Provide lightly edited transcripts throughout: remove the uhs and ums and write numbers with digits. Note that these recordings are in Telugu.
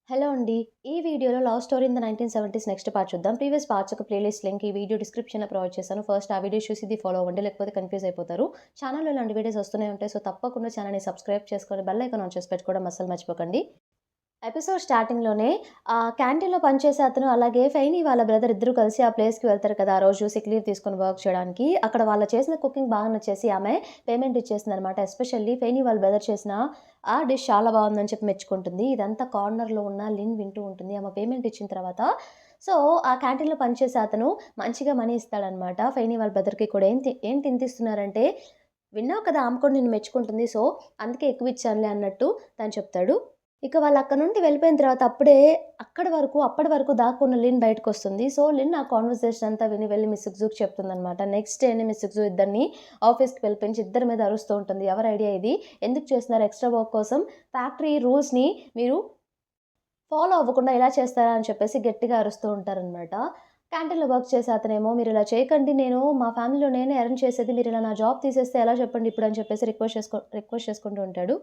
హలో అండి. ఈ వీడియోలో లవ్ స్టోరీ ఇన్ ద 1970స్ నెక్స్ట్ పార్ట్ చూద్దాం. ప్రీవియస్ పార్ట్స్ యొక్క ప్లేలిస్ట్ లింక్ ఈ వీడియో డిస్క్రిప్షన్‌లో ప్రొవైడ్ చేశాను. ఫస్ట్ ఆ వీడియో చూసి ఇది ఫాలో అవ్వండి. లేకపోతే కన్‌ఫ్యూజ్ అయిపోతారు. ఛానెల్‌లో ఇలాంటి వీడియోస్ వస్తూనే ఉంటాయి. సో, తప్పకుండా ఛానెల్‌ని సబ్స్క్రైబ్ చేసుకొని బెల్ ఐకాన్ ఆన్ చేసి పెట్టుకోవడం అస్సలు మర్చిపోకండి. ఎపిసోడ్ స్టార్టింగ్‌లోనే క్యాంటీన్‌లో పనిచేసే అతను, అలాగే ఫెయినీ వాళ్ళ బ్రదర్ ఇద్దరు కలిసి ఆ ప్లేస్‌కి వెళ్తారు కదా! ఆ రోజు సిక్ లీవ్ తీసుకొని వర్క్ చేయడానికి. అక్కడ వాళ్ళు చేసిన కుకింగ్ బాగా నచ్చేసి ఆమె పేమెంట్ ఇచ్చేసిందనమాట. ఎస్పెషల్లీ ఫెయినీ వాళ్ళ బ్రదర్ చేసిన ఆ డిష్ చాలా బాగుందని చెప్పి మెచ్చుకుంటుంది. ఇదంతా కార్నర్‌లో ఉన్న లిన్ వింటూ ఉంటుంది. ఆమె పేమెంట్ ఇచ్చిన తర్వాత సో, ఆ క్యాంటీన్‌లో పనిచేసే అతను మంచిగా మనీ ఇస్తాడనమాట. ఫెయినీ వాళ్ళ బ్రదర్‌కి కూడా ఏంటి ఇంత ఇస్తున్నారంటే, "విన్నావు కదా! ఆమె కూడా నిన్ను మెచ్చుకుంటుంది. సో, అందుకే ఎక్కువ ఇచ్చానులే" అన్నట్టు తను చెప్తాడు. ఇక వాళ్ళక్కడి నుండి వెళ్ళిపోయిన తర్వాత అప్పటి వరకు దాక్కున్న లిన్ బయటకొస్తుంది. సో, లిన్ ఆ కాన్వర్సేషన్ అంతా విని వెళ్లి మిస్ జుగ్జుకి చెప్తుందనమాట. నెక్స్ట్ డేనే మిస్ జుగ్జు ఇద్దరిని ఆఫీస్‌కి పిలిపించి ఇద్దరి మీద అరుస్తూ ఉంటుంది. ఎవరి ఐడియా ఇది? ఎందుకు చేస్తున్నారు ఎక్స్‌ట్రా వర్క్ కోసం? ఫ్యాక్టరీ రూల్స్‌ని మీరు ఫాలో అవ్వకుండా ఇలా చేస్తారా? అని చెప్పేసి గట్టిగా అరుస్తూ ఉంటారనమాట. క్యాంటీన్‌లో వర్క్ చేసే అతనేమో మీరిలా చేయకండి. మా ఫ్యామిలీలో నేనే ఎర్న్ చేసేది. మీరిలా నా జాబ్ తీసేస్తే ఎలా చెప్పండి ఇప్పుడు అని చెప్పేసి రిక్వెస్ట్ చేసుకుంటూ ఉంటాడు.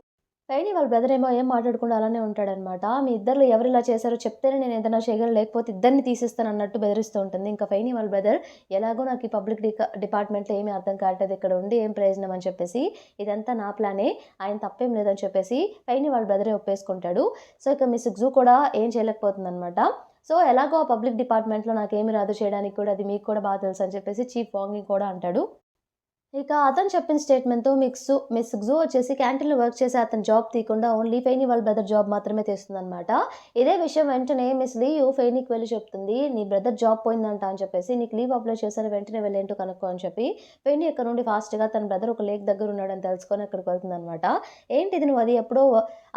ఫెయినీ వాళ్ళ బ్రదరేమో ఏం మాట్లాడకుండా అలానే ఉంటాడనమాట. మీ ఇద్దరిలో ఎవరిలా చేశారో చెప్తేనే నేనేదైనా చేయగలను, లేకపోతే ఇద్దరిని తీసేస్తానన్నట్టు బెదిరిస్తూ ఉంటుంది. ఇంకా ఫెయినీ వాళ్ళ బ్రదర్ ఎలాగో నాకు ఈ పబ్లిక్ డిపార్ట్‌మెంట్‌లో ఏమీ అర్థం కావట్లేదు. ఇక్కడ ఉండి ఏం ప్రయోజనం అని చెప్పేసి, ఇదంతా నా ప్లానే, ఆయన తప్పేం లేదని చెప్పేసి ఫెయినీ వాళ్ళ బ్రదరే ఒప్పేసుకుంటాడు. సో, ఇక మిస్ జూ కూడా ఏం చేయలేకపోతుందనమాట. సో, ఎలాగో ఆ పబ్లిక్ డిపార్ట్‌మెంట్‌లో నాకేమి రాదు చేయడానికి కూడా, అది మీకు కూడా బాగా తెలుసని చెప్పేసి చీఫ్ వాంగి కూడా అంటాడు. ఇక అతను చెప్పిన స్టేట్‌మెంట్‌తో మిస్ గ్జూ వచ్చేసి క్యాంటీన్‌లో వర్క్ చేసే అతని జాబ్ తీయకుండా ఓన్లీ ఫెయినీ వాళ్ళ బ్రదర్ జాబ్ మాత్రమే తీస్తుందనమాట. ఇదే విషయం వెంటనే మిస్ లియు ఫెయినీకి వెళ్లి చెప్తుంది. "నీ బ్రదర్ జాబ్ పోయిందంట" అని చెప్పేసి, "నీకు లీవ్ అప్లై చేశాను వెంటనే వెళ్లి ఏంటో కనుక్కో" అని చెప్పి, ఫెయినీ అక్కడి నుండి ఫాస్ట్‌గా తన బ్రదర్ ఒక లేక్ దగ్గర ఉన్నాడని తెలుసుకొని అక్కడికి వెళ్తుందనమాట. "ఏంటిది నువ్వు అది ఎప్పుడో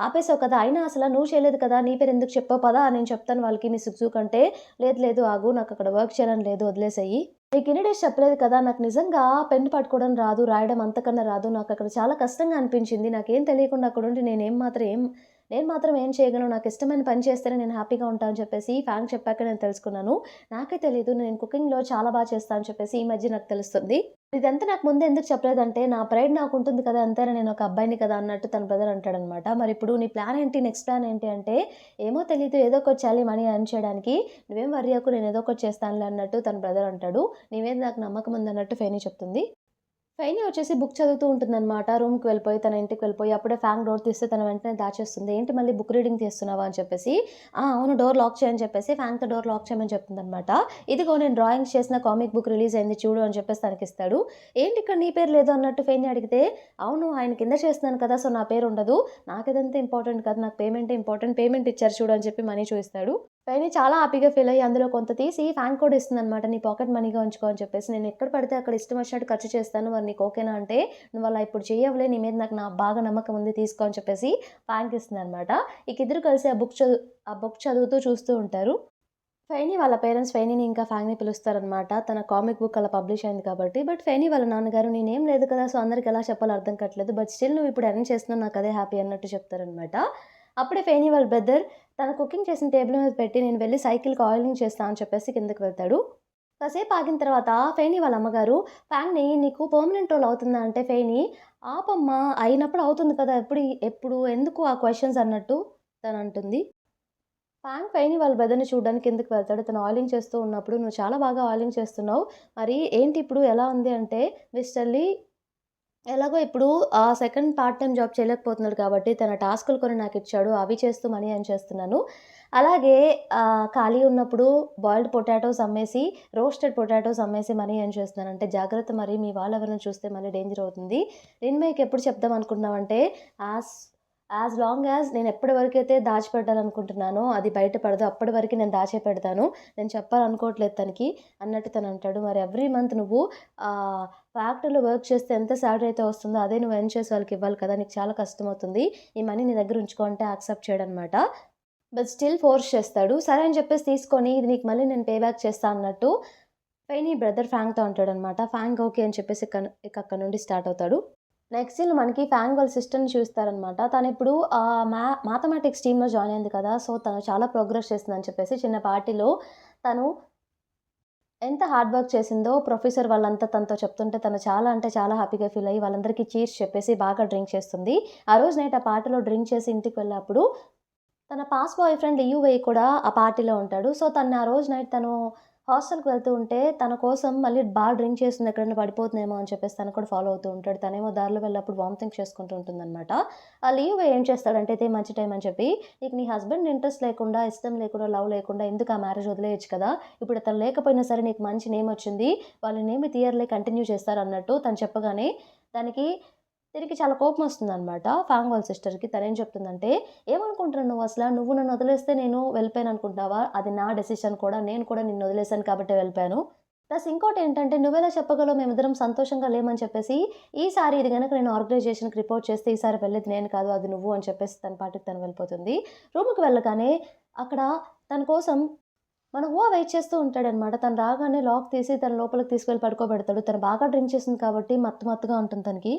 ఆపేసావు కదా! అయినా అసల నువ్వు చేయలేదు కదా! నీ పేరు ఎందుకు చెప్పావు? పద నేను చెప్తాను వాళ్ళకి మిస్ గ్జూ కంటే." "లేదు లేదు ఆగు, నాకక్కడ వర్క్ చేయాలని లేదు, వదిలేసేయి." నీకిన్ని డేస్ చెప్పలేదు కదా! నాకు నిజంగా పెన్ పట్టుకోవడం రాదు, రాయడం అంతకన్నా రాదు. నాకక్కడ చాలా కష్టంగా అనిపించింది. నాకేం తెలియకుండా అక్కడుండి నేను మాత్రం ఏం చేయగలను? నాకిష్టమైన పని చేస్తేనే నేను హ్యాపీగా ఉంటా అని చెప్పేసి ఫ్రాంక్ చెప్పాక నేను తెలుసుకున్నాను. నాకే తెలీదు నేను కుకింగ్‌లో చాలా చేస్తా అని చెప్పేసి ఈ మధ్య నాకు తెలుస్తుంది. ఇదంతా నాకు ముందే ఎందుకు చెప్పలేదంటే, నా ప్రైడ్ నాకుంటుంది కదా! ఎంతైనా నేను ఒక అబ్బాయిని కదా! అన్నట్టు తన బ్రదర్ అంటాడనమాట. మరిప్పుడు నీ ప్లాన్ ఏంటి? నెక్స్ట్ ప్లాన్ ఏంటి? అంటే, ఏమో తెలీదు ఏదో ఒకటి చేయాలి మనీ ఎర్న్ చేయడానికి. నువ్వేం వర్రీ అవ్వకు నేను ఏదో ఒకటి చేస్తానులే అన్నట్టు తన బ్రదర్ అంటాడు. నీ మీద నాకు నమ్మకం ఉందన్నట్టు ఫెయినీ చెప్తుంది. ఫెయినీ వచ్చేసి బుక్ చదువుతూ ఉంటుందనమాట. రూమ్‌కి వెళ్ళిపోయి, తన ఇంటికి వెళ్ళిపోయి, అప్పుడే ఫ్యాంక్ డోర్ తీస్తే తను వెంటనే దాచేస్తుంది. "ఏంటి మళ్ళీ బుక్ రీడింగ్ తీస్తున్నావా?" అని చెప్పేసి. "ఆ! అవును. డోర్ లాక్ చేయని చెప్పేసి ఫ్యాంక్‌తో డోర్ లాక్ చేయమని చెప్తుందనమాట. "ఇదిగో నేను డ్రాయింగ్స్ చేసిన కామిక్ బుక్ రిలీజ్ అయింది చూడు" అని చెప్పేసి తనకిస్తాడు. "ఏంటి ఇక్కడ నీ పేరు లేదు" అన్నట్టు ఫెయినీ అడిగితే, "అవును. ఆయన కింద చేస్తున్నాను కదా! సో, నా పేరు ఉండదు. నాకిదంతా ఇంపార్టెంట్ కాదు. నాకు పేమెంటే ఇంపార్టెంట్. పేమెంట్ ఇచ్చారు చూడు" అని చెప్పి మనీ చూయిస్తాడు. ఫెయినీ చాలా హ్యాపీగా ఫీల్ అయ్యి అందులో కొంత తీసి ఫ్యాంక్ కూడా ఇస్తుందనమాట. "నీ పాకెట్ మనీగా ఉంచుకో" అని చెప్పేసి. "నేను ఎక్కడ పడితే అక్కడ ఇష్టం వచ్చినట్టు ఖర్చు చేస్తాను. మరి నీకు ఓకేనా?" అంటే, "నువ్వు అలా ఇప్పుడు చెయ్యవులే. నీ మీద నాకు బాగా నమ్మకం ఉంది. తీసుకో" అని చెప్పేసి ఫ్యాంక్ ఇస్తుందనమాట. ఇక ఇద్దరు కలిసి ఆ బుక్ చదువుతూ చూస్తూ ఉంటారు. ఫెయినీ వాళ్ళ పేరెంట్స్ ఫెయినీని ఇంకా ఫ్యాంగ్‌ని పిలుస్తారనమాట. తన కామిక్ బుక్ అలా పబ్లిష్ అయింది కాబట్టి. బట్ ఫెయినీ వాళ్ళ నాన్నగారు, "నేనేం లేదు కదా! సో, అందరికి ఎలా చెప్పాలో అర్థం కావట్లేదు. బట్ స్టిల్ నువ్వు ఇప్పుడు ఎర్న్ చేస్తున్నావు. నాకదే హ్యాపీ" అన్నట్టు చెప్తారనమాట. అప్పుడే ఫెయినీ వాళ్ళ బ్రదర్ తను కుకింగ్ చేసిన టేబుల్ మీద పెట్టి, "నేను వెళ్లి సైకిల్‌కి ఆయిలింగ్ చేస్తా" అని చెప్పేసి కిందకి వెళ్తాడు. కాసేపు ఆగిన తర్వాత ఫెయినీ వాళ్ళ అమ్మగారు, "ఫ్యాంగ్‌ని నీకు పర్మనెంట్ రోల్ అవుతుందా?" అంటే ఫెయినీ, "ఆపమ్మా! అయినప్పుడు అవుతుంది కదా! ఎప్పుడు ఎందుకు ఆ క్వెషన్స్" అన్నట్టు తనంటుంది. ఫ్రాంక్ ఫెయినీ వాళ్ళ బ్రదర్‌ని చూడ్డానికి కిందకి వెళ్తాడు. తను ఆయిలింగ్ చేస్తూ ఉన్నప్పుడు, "నువ్వు చాలా బాగా ఆయిలింగ్ చేస్తున్నావు. మరి ఏంటి ఇప్పుడు ఎలా ఉంది?" అంటే, మిస్టర్ లీ ఎలాగో ఇప్పుడు సెకండ్ పార్ట్ టైమ్ జాబ్ చేయలేకపోతున్నాడు కాబట్టి, తన టాస్కులు కొన్ని నాకిచ్చాడు. అవి చేస్తూ మనీ ఎర్న్ చేస్తున్నాను. అలాగే ఖాళీ ఉన్నప్పుడు బాయిల్డ్ పొటాటోస్ అమ్మేసి, రోస్టెడ్ పొటాటోస్ అమ్మేసి మనీ ఎర్న్ చేస్తున్నాను. అంటే జాగ్రత్త మరి మీ వాళ్ళెవరైనా చూస్తే మళ్ళీ డేంజర్ అవుతుంది. రిన్మయికి ఎప్పుడు చెప్దాం అనుకుంటున్నావంటే, యాస్ యాస్ లాంగ్ యాస్ నేను ఎప్పటి వరకైతే దాచిపెట్టాలనుకుంటున్నానో అది బయట పడదో అప్పటి వరకు నేను దాచే పెడతాను. నేను చెప్పాలనుకోవట్లేదు తనకి అన్నట్టు తనంటాడు. మరి ఎవ్రీ మంత్ నువ్వు ఆహ్, ఫ్యాక్టరీలో వర్క్ చేస్తే ఎంత సాలరీ అయితే వస్తుందో అదే నువ్వు ఎర్న్ చేసి వాళ్ళకివ్వాలి కదా! నీకు చాలా కష్టమవుతుంది. ఈ మనీ నీ దగ్గర ఉంచుకో అంటే యాక్సెప్ట్ చేయడనమాట. బట్ స్టిల్ ఫోర్స్ చేస్తాడు. సరే అని చెప్పేసి తీసుకొని ఇది నీకు మళ్ళీ నేను పే బ్యాక్ చేస్తా అన్నట్టు ఫెయినీ బ్రదర్ ఫాంగ్‌తో అంటాడనమాట. ఫాంగ్ ఓకే అని చెప్పేసి ఇక అక్కడి నుండి స్టార్ట్ అవుతాడు. నెక్స్ట్ సీన్ మనకి ఫాంగ్ వాళ్ళ సిస్టర్‌ని చూస్తారనమాట. తనిప్పుడు మ్యాథమెటిక్స్ టీమ్‌లో జాయిన్ అయింది కదా! సో, తను చాలా ప్రోగ్రెస్ చేసిందని చెప్పేసి చిన్న పార్టీలో తను ఎంత హార్డ్ వర్క్ చేసిందో ప్రొఫెసర్ వాళ్ళంతా తనతో చెప్తుంటే తను చాలా అంటే చాలా హ్యాపీగా ఫీల్ అయ్యి వాళ్ళందరికీ చీర్స్ చెప్పేసి బాగా డ్రింక్ చేస్తుంది. ఆ రోజు నైట్ ఆ పార్టీలో డ్రింక్ చేసి ఇంటికి వెళ్ళినప్పుడు తన పాస్ట్ బాయ్ ఫ్రెండ్ లీయువై కూడా ఆ పార్టీలో ఉంటాడు. సో, తను ఆ రోజు నైట్ తను హాస్టల్‌కి వెళ్తూ ఉంటే, తన కోసం మళ్ళీ డ్రింక్ చేస్తుంది ఎక్కడైనా పడిపోతుందేమో అని చెప్పేసి తను కూడా ఫాలో అవుతూ ఉంటాడు. తనేమో దారిలో వెళ్ళినప్పుడు వామిటింగ్ చేసుకుంటూ ఉంటుందనమాట. ఆ లీయువై ఏం చేస్తాడంటే, ఇదే మంచి టైం అని చెప్పి, "నీకు నీ హస్బెండ్ ఇంట్రెస్ట్ లేకుండా, ఇష్టం లేకుండా, లవ్ లేకుండా ఎందుకు ఆ మ్యారేజ్ వదిలేయొచ్చు కదా! ఇప్పుడు అతను లేకపోయినా సరే నీకు మంచి నేమ్ వచ్చింది. వాళ్ళు నేమ్ ఇయర్‌లే కంటిన్యూ చేస్తారన్నట్టు" తను చెప్పగానే, దానికి తిరిగి చాలా కోపమొస్తుందనమాట ఫాంగ్ వాళ్ళ సిస్టర్‌కి. తనేం చెప్తుందంటే, "ఏమనుకుంటున్నావు నువ్వసల? నువ్వు నన్నొదిలేస్తే నేను వెళ్ళిపోయాననుకుంటున్నావా? అది నా డెసిషన్ కూడా. నేను కూడా నిన్నొదిలేసాను కాబట్టే వెళ్ళిపోయాను. ప్లస్ ఇంకోటేంటంటే, నువ్వెలా చెప్పగలవు మేమిద్దరం సంతోషంగా లేమని చెప్పేసి, ఈసారి ఇది గనక నేను ఆర్గనైజేషన్‌కి రిపోర్ట్ చేస్తే, ఈసారి వెళ్ళేది నేను కాదు అది నువ్వు" అని చెప్పేసి తన పాటికి తను వెళ్ళిపోతుంది. రూమ్‌కి వెళ్ళగానే అక్కడ తన కోసం మన ఊహ వెయిట్ చేస్తూ ఉంటాడనమాట. తను రాగానే లాక్ తీసి తన లోపలికి తీసుకెళ్ళి పడుకోబెడతాడు. తను బాగా డ్రింక్ చేసింది కాబట్టి మత్తు మత్తుగా ఉంటుంది తనకి.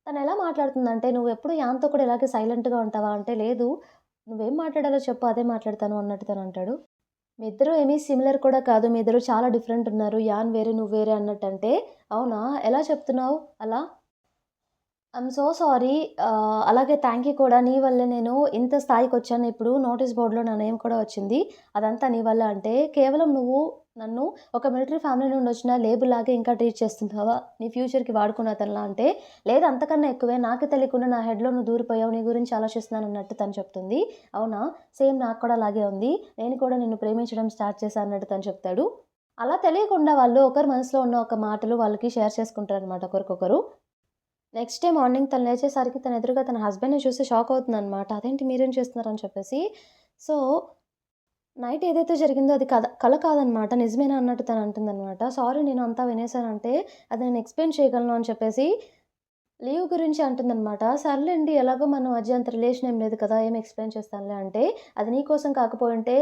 తనెలా మాట్లాడుతుందంటే, "నువ్వెప్పుడు యాన్‌తో కూడా ఇలాగే సైలెంట్‌గా ఉంటావా?" అంటే, "లేదు. నువ్వేం మాట్లాడాలో చెప్పు అదే మాట్లాడతాను" అన్నట్టు తనంటాడు. "మీ ఇద్దరు ఏమి సిమిలర్ కూడా కాదు. మీ ఇద్దరు చాలా డిఫరెంట్ ఉన్నారు. యాన్ వేరే, నువ్వు వేరే" అన్నట్టంటే, "అవునా? ఎలా చెప్తున్నావు అలా?" I'm so sorry. అలాగే థాంక్ యూ కూడా. నీ వల్లే నేను ఇంత స్థాయికొచ్చాను. ఇప్పుడు నోటీస్ బోర్డ్‌లో నా నేమ్ కూడా వచ్చింది. అదంతా నీ వల్ల అంటే, కేవలం నువ్వు నన్ను ఒక మిలిటరీ ఫ్యామిలీ నుండొచ్చిన లేబుల్‌లాగే ఇంకా ట్రీట్ చేస్తున్నావా? నీ ఫ్యూచర్‌కి వాడుకున్న అతనిలా అంటే, లేదు అంతకన్నా ఎక్కువే. నాకే తెలియకుండా నా హెడ్‌లో నువ్వు దూరిపోయావు. నీ గురించి ఆలోచిస్తున్నాను అన్నట్టు తను చెప్తుంది. అవునా? సేమ్ నాకు కూడా అలాగే ఉంది. నేను కూడా నిన్ను ప్రేమించడం స్టార్ట్ చేశా అన్నట్టు తను చెప్తాడు. అలా తెలియకుండా వాళ్ళు ఒకరి మనసులో ఉన్న ఒక మాటలు వాళ్ళకి షేర్ చేసుకుంటారనమాట ఒకరికొకరు. నెక్స్ట్ డే మార్నింగ్ తను లేచేసరికి తన ఎదురుగా తన హస్బెండ్‌ని చూసి షాక్ అవుతుందనమాట. అదేంటి మీరేం చేస్తున్నారని చెప్పేసి. సో, నైట్ ఏదైతే జరిగిందో అది కల కాదనమాట. నిజమేనా అన్నట్టు తను అంటుందనమాట. సారీ నేను అంతా వినేసానంటే, అది నేను ఎక్స్‌ప్లెయిన్ చేయగలను అని చెప్పేసి లీవ్ గురించి అంటుందనమాట. సర్లేండి ఎలాగో మన మధ్య అంత రిలేషన్ ఏం లేదు కదా! ఏం ఎక్స్‌ప్లెయిన్ చేస్తానులే అంటే, అది నీ కోసం కాకపోయుంటే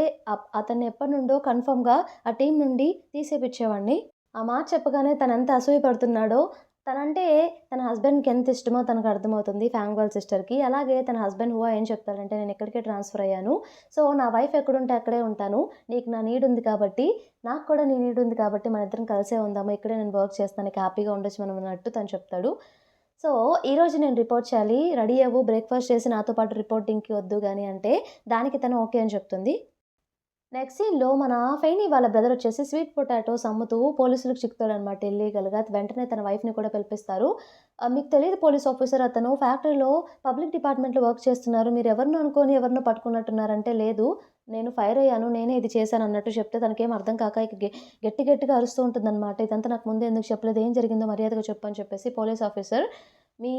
అతన్ని ఎప్పటినుండో కన్ఫర్మ్‌గా ఆ టీమ్ నుండి తీసేపిచ్చేవాడిని. ఆ మాట చెప్పగానే తనెంత అసూయ పడుతున్నాడో, తనంటే తన హస్బెండ్‌కి ఎంత ఇష్టమో తనకు అర్థమవుతుంది ఫాంగ్ వాళ్ళ సిస్టర్‌కి. అలాగే తన హస్బెండ్ హువా ఏం చెప్తాడంటే, "నేను ఇక్కడికే ట్రాన్స్‌ఫర్ అయ్యాను. సో, నా వైఫ్ ఎక్కడుంటే అక్కడే ఉంటాను. నీకు నా నీడ్ ఉంది కాబట్టి, నాకు కూడా నీ నీడ్ ఉంది కాబట్టి మనిద్దరం కలిసే ఉందాము. ఇక్కడే నేను వర్క్ చేస్తాను. నీకు హ్యాపీగా ఉండొచ్చు మనం" అన్నట్టు తను చెప్తాడు. సో, "ఈరోజు నేను రిపోర్ట్ చేయాలి. రెడీ అవ్వు. బ్రేక్‌ఫాస్ట్ చేసి నాతో పాటు రిపోర్టింగ్‌కి వద్దు గాని" అంటే, దానికి తను ఓకే అని చెప్తుంది. నెక్స్ట్ సీన్‌లో మన ఫెయినీ వాళ్ళ బ్రదరొచ్చేసి స్వీట్ పొటాటోస్ అమ్ముతూ పోలీసులకు చిక్కుతాడనమాట ఇల్లీగల్‌గా. వెంటనే తన వైఫ్‌ని కూడా పిలిపిస్తారు. "మీకు తెలీదు పోలీస్ ఆఫీసర్ అతను ఫ్యాక్టరీలో పబ్లిక్ డిపార్ట్మెంట్‌లో వర్క్ చేస్తున్నారు. మీరెవరినో అనుకోని ఎవరినో పట్టుకున్నట్టున్నారంటే" "లేదు. నేను ఫైర్ అయ్యాను. నేనే ఇది చేశాను" అన్నట్టు చెప్తే తనకేం అర్థం కాక ఇక గట్టి గట్టిగా అరుస్తూ ఉంటుందనమాట. "ఇదంతా నాకు ముందే ఎందుకు చెప్పలేదు? ఏం జరిగిందో మర్యాదగా చెప్పు" అని చెప్పేసి పోలీస్ ఆఫీసర్ "మీ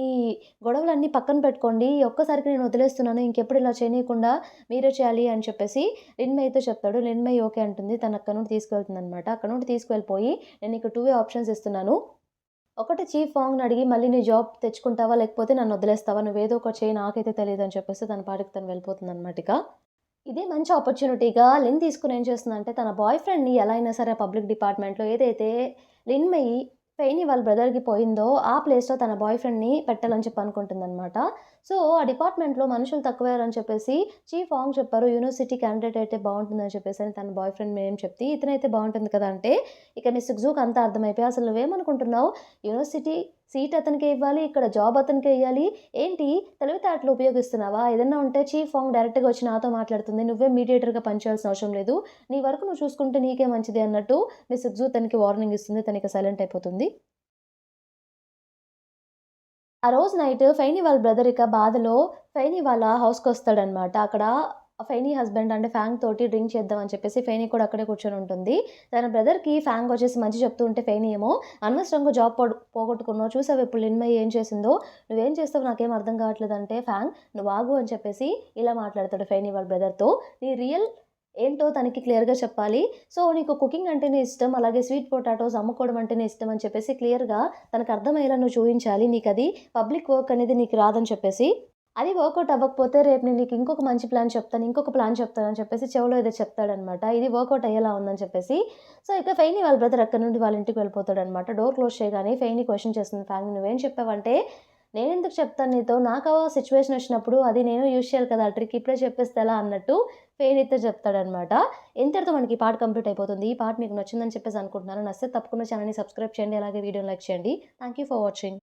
గొడవలన్నీ పక్కన పెట్టుకోండి. ఈ ఒక్కసారికి నేను వదిలేస్తున్నాను. ఇంకెప్పుడు ఇలా చేయనీయకుండా మీరే చేయాలి" అని చెప్పేసి లిన్‌మయితో చెప్తాడు. లిన్‌మయి ఓకే అంటుంది. తనక్కడి నుండి తీసుకెళ్తుందనమాట. అక్కడి నుండి తీసుకెళ్ళిపోయి, "నేను నీకు 2 వే ఆప్షన్స్ ఇస్తున్నాను. ఒకటి చీఫ్ వాంగ్‌ని అడిగి మళ్ళీ నీ జాబ్ తెచ్చుకుంటావా? లేకపోతే నన్నొదిలేస్తావా? నువ్వేదో ఒకటి చెయ్యి నాకైతే తెలీదని" చెప్పేసి తన పాటికి తను వెళ్ళిపోతుందనమాట ఇక. ఇదే మంచి ఆపర్చునిటీగా లిన్ తీసుకొని ఏం చేస్తుందంటే, తన బాయ్ ఫ్రెండ్‌ని ఎలా అయినా సరే పబ్లిక్ డిపార్ట్‌మెంట్‌లో ఏదైతే లిన్‌మయి ఫెయినీ వాళ్ళ బ్రదర్‌కి పోయిందో, ఆ ప్లేస్‌లో తన బాయ్ ఫ్రెండ్‌ని పెట్టాలని చెప్పి అనుకుంటుందనమాట. సో, ఆ డిపార్ట్‌మెంట్‌లో మనుషులు తక్కువయ్యారని చెప్పేసి చీఫ్ వాంగ్ చెప్పారు. యూనివర్సిటీ క్యాండిడేట్ అయితే బావుంటుందని చెప్పేసని తన బాయ్ ఫ్రెండ్ నేమ్ చెప్తే, ఇతనైతే బావుంటుంది కదా! అంటే, ఇక మిస్టర్ జూకి అంతా అర్థమైపోయి, "అసలు నువ్వేమనుకుంటున్నావు? యూనివర్సిటీ సీట్ అతనికే ఇవ్వాలి, ఇక్కడ జాబ్ అతనికే ఇయ్యాలి. ఏంటి తెలివితేటలు ఉపయోగిస్తున్నావా? ఏదన్నా ఉంటే చీఫ్ వాంగ్ డైరెక్ట్‌గా వచ్చి నాతో మాట్లాడుతుంది. నువ్వే మీడియేటర్‌గా పనిచేయాల్సిన అవసరం లేదు. నీ వరకు నువ్వు చూసుకుంటే నీకే మంచిది" అన్నట్టు మిస్ జూ తనకి వార్నింగ్ ఇస్తుంది. తనిక సైలెంట్ అయిపోతుంది. ఆ రోజు నైట్ ఫెయినీ వాళ్ళ బ్రదర్ ఇక బాధలో ఫెయినీ వాళ్ళ హౌస్‌కొస్తాడనమాట. అక్కడ ఫెయినీ హస్బెండ్ అంటే ఫాంగ్ తోటి డ్రింక్ చేద్దాం అని చెప్పేసి ఫెయినీ కూడా అక్కడే కూర్చొనుంటుంది. తన బ్రదర్‌కి ఫాంగ్ వచ్చేసి మంచి చెప్తూ ఉంటే ఫెయినీ ఏమో అనవసరంగా జాబ్ పోగొట్టుకున్నావు. చూసావా ఇప్పుడు లిన్‌మయి ఏం చేసిందో? నువ్వేం చేస్తావో నాకేం అర్థం కావట్లేదంటే ఫాంగ్ నువ్వు ఆగు అని చెప్పేసి ఇలా మాట్లాడతాడు ఫెయినీ వాళ్ళ బ్రదర్‌తో. నీ రియల్ ఏంటో తనకి క్లియర్‌గా చెప్పాలి. సో, నీకు కుకింగ్ అంటేనే ఇష్టం. అలాగే స్వీట్ పొటాటోస్ అమ్ముకోవడం అంటేనే ఇష్టం అని చెప్పేసి క్లియర్‌గా తనకర్థమయ్యేలా నువ్వు చూయించాలి. నీకది పబ్లిక్ వర్క్ అనేది నీకు రాదని చెప్పేసి. అది వర్కౌట్ అవ్వకపోతే రేపు నేను నీకు ఇంకొక మంచి ప్లాన్ చెప్తాను. ఇంకొక ప్లాన్ చెప్తానని చెప్పేసి చెవులో ఏదో చెప్తాడనమాట. ఇది వర్కౌట్ అయ్యేలా ఉందని చెప్పేసి. సో, ఇక ఫెయినీ వాళ్ళ బ్రదర్ అక్కడి నుండి వాళ్ళ ఇంటికి వెళ్ళిపోతాడనమాట. డోర్ క్లోజ్ చేయగానే ఫెయినీ క్వెషన్ చేస్తుంది ఫ్యామిలీ "నువ్వేం చెప్పావంటే" "నేనెందుకు చెప్తాను నీతో? నాకు ఆ సిట్యుయేషన్ వచ్చినప్పుడు అది నేను యూజ్ చేయాలి కదా! ఆ ట్రిక్ ఇప్పుడే చెప్పేస్తే ఎలా" అన్నట్టు ఫెయినీతో చెప్తాడనమాట. ఇంతటితో మనకి ఈ పాట కంప్లీట్ అయిపోతుంది. ఈ పాట మీకు నచ్చిందని చెప్పేసి అనుకుంటున్నాను. నచ్చితే తప్పకుండా ఛానెల్‌ని సబ్స్క్రైబ్ చేయండి. అలాగే వీడియోని లైక్ చేయండి. Thank you for watching.